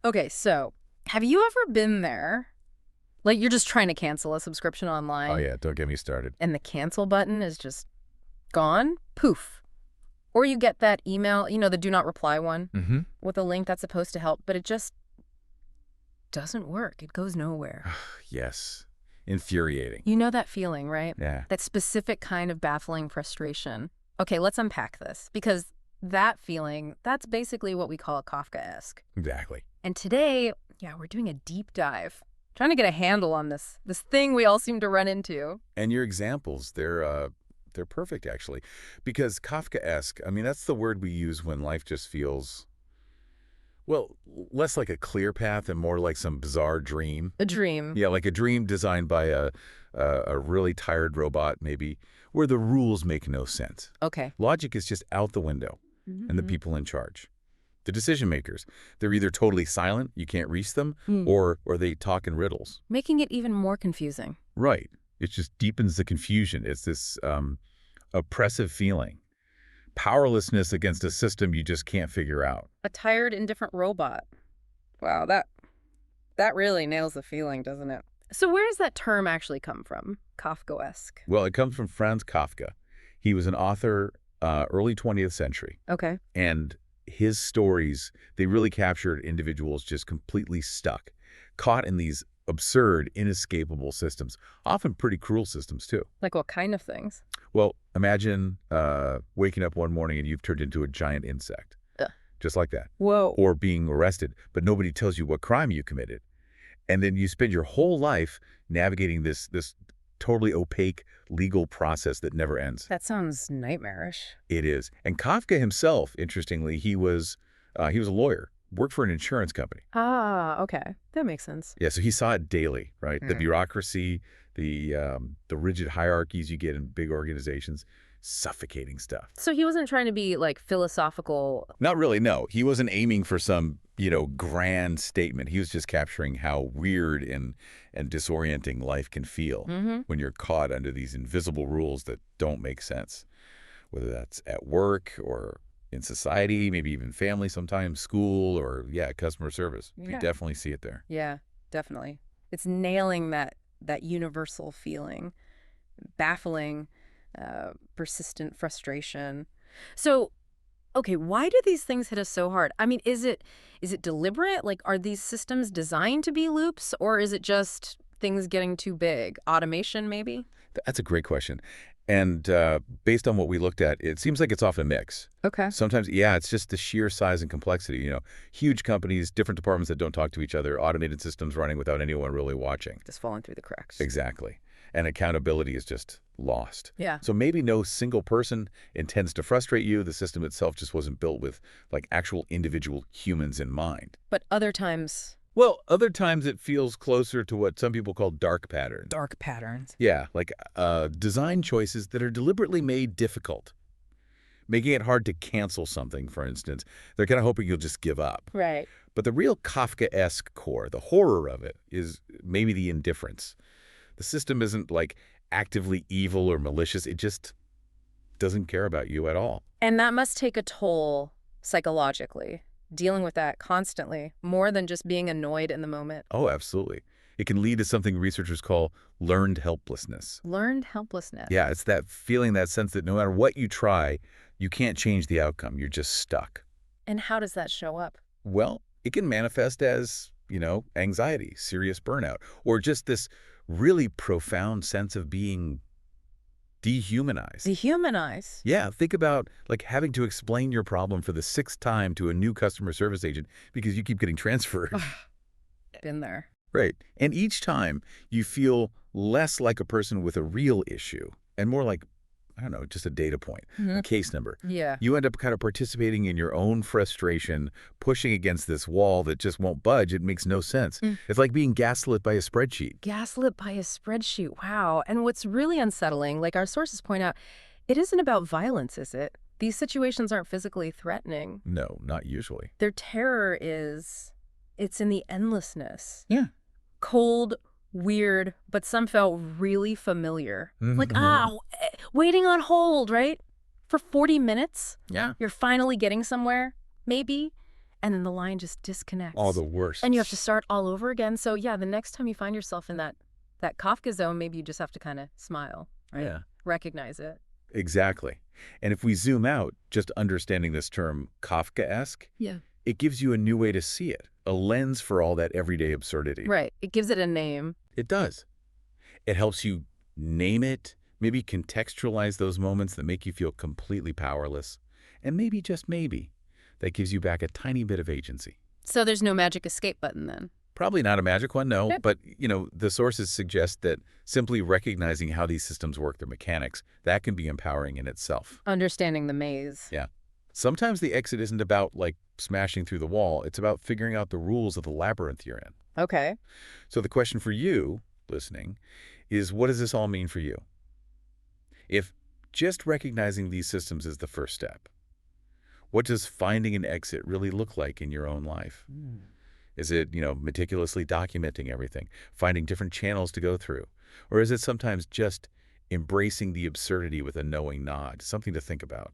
Okay, so have you ever been there? Like you're just trying to cancel a subscription Oh online yeah, don't get me started. and the cancel button is just gone? Poof. Or you get that email, the do not reply one Mm-hmm. with a link that's supposed to help, but it just doesn't work. It goes nowhere. Yes. Infuriating. You know that feeling, right? Yeah. That specific kind of baffling frustration. Okay, let's unpack this because that feeling, that's basically what we call a Kafkaesque. Exactly. And today, yeah, we're doing a deep dive, trying to get a handle on this thing we all seem to run into. And your examples, they're perfect actually, because Kafkaesque. I mean, that's the word we use when life just feels, well, less like a clear path and more like some bizarre dream. A dream. Yeah, like a dream designed by a really tired robot, maybe, where the rules make no sense. Okay. Logic is just out the window, and the people in charge. The decision makers, they're either totally silent, you can't reach them, or they talk in riddles. Making it even more confusing. Right. It just deepens the confusion. It's this oppressive feeling. Powerlessness against a system you just can't figure out. A tired, indifferent robot. Wow, that really nails the feeling, doesn't it? So where does that term actually come from? Kafkaesque. Well, it comes from Franz Kafka. He was an author early 20th century. Okay. And his stories, they really captured individuals just completely stuck, caught in these absurd, inescapable systems, often pretty cruel systems too. Like what kind of things? Well, imagine waking up one morning and you've turned into a giant insect, Ugh. just like that. Whoa. Or being arrested, but nobody tells you what crime you committed. And then you spend your whole life navigating this totally opaque legal process that never ends. That sounds nightmarish. It is. And Kafka himself, interestingly, he was a lawyer, worked for an insurance company. Ah, okay. That makes sense. Yeah, so he saw it daily, right? The bureaucracy, the rigid hierarchies you get in big organizations, suffocating stuff. So he wasn't trying to be like philosophical. Not really, no. He wasn't aiming for some, grand statement. He was just capturing how weird and disorienting life can feel when you're caught under these invisible rules that don't make sense, whether that's at work or in society, maybe even family sometimes, school, or, customer service. Yeah. You definitely see it there. Yeah, definitely. It's nailing that universal feeling, baffling, persistent frustration. So, okay, why do these things hit us so hard? I mean, is it deliberate? Like, are these systems designed to be loops, or is it just things getting too big? Automation, maybe? That's a great question. And based on what we looked at, it seems like it's often a mix. Okay. Sometimes, it's just the sheer size and complexity. Huge companies, different departments that don't talk to each other, automated systems running without anyone really watching. Just falling through the cracks. Exactly. And accountability is just lost. Yeah. So maybe no single person intends to frustrate you. The system itself just wasn't built with like actual individual humans in mind. But other times... Well, other times it feels closer to what some people call dark patterns. Dark patterns. Yeah, like design choices that are deliberately made difficult. Making it hard to cancel something, for instance. They're kind of hoping you'll just give up. Right. But the real Kafkaesque core, the horror of it, is maybe the indifference. The system isn't like actively evil or malicious. It just doesn't care about you at all. And that must take a toll psychologically, dealing with that constantly, more than just being annoyed in the moment. Oh, absolutely. It can lead to something researchers call learned helplessness. Learned helplessness. Yeah, it's that feeling, that sense that no matter what you try, you can't change the outcome. You're just stuck. And how does that show up? Well, it can manifest as, anxiety, serious burnout, or just this really profound sense of being dehumanized. Dehumanize? Yeah, think about like having to explain your problem for the 6th time to a new customer service agent because you keep getting transferred. Been there. Right. And each time you feel less like a person with a real issue and more like, I don't know, just a data point, a case number. Yeah. You end up kind of participating in your own frustration, pushing against this wall that just won't budge. It makes no sense. It's like being gaslit by a spreadsheet. Gaslit by a spreadsheet. Wow. And what's really unsettling, like our sources point out, it isn't about violence, is it? These situations aren't physically threatening. No, not usually. Their terror it's in the endlessness. Yeah. Cold, weird, but some felt really familiar. Like, waiting on hold, right? For 40 minutes? Yeah. You're finally getting somewhere, maybe? and then the line just disconnects. All the worst. And you have to start all over again. So yeah, the next time you find yourself in that Kafka zone, maybe you just have to kind of smile, right? Yeah. Recognize it. Exactly. And if we zoom out, just understanding this term Kafkaesque, Yeah. it gives you a new way to see it, a lens for all that everyday absurdity. Right. It gives it a name. It does. It helps you name it, maybe contextualize those moments that make you feel completely powerless, and maybe, just maybe, that gives you back a tiny bit of agency. So there's no magic escape button then? Probably not a magic one, no, Yep. but, the sources suggest that simply recognizing how these systems work, their mechanics, that can be empowering in itself. Understanding the maze. Yeah. Sometimes the exit isn't about, smashing through the wall. It's about figuring out the rules of the labyrinth you're in. Okay. So the question for you, listening, is what does this all mean for you? If just recognizing these systems is the first step, what does finding an exit really look like in your own life? Is it, meticulously documenting everything, finding different channels to go through? Or is it sometimes just embracing the absurdity with a knowing nod? Something to think about.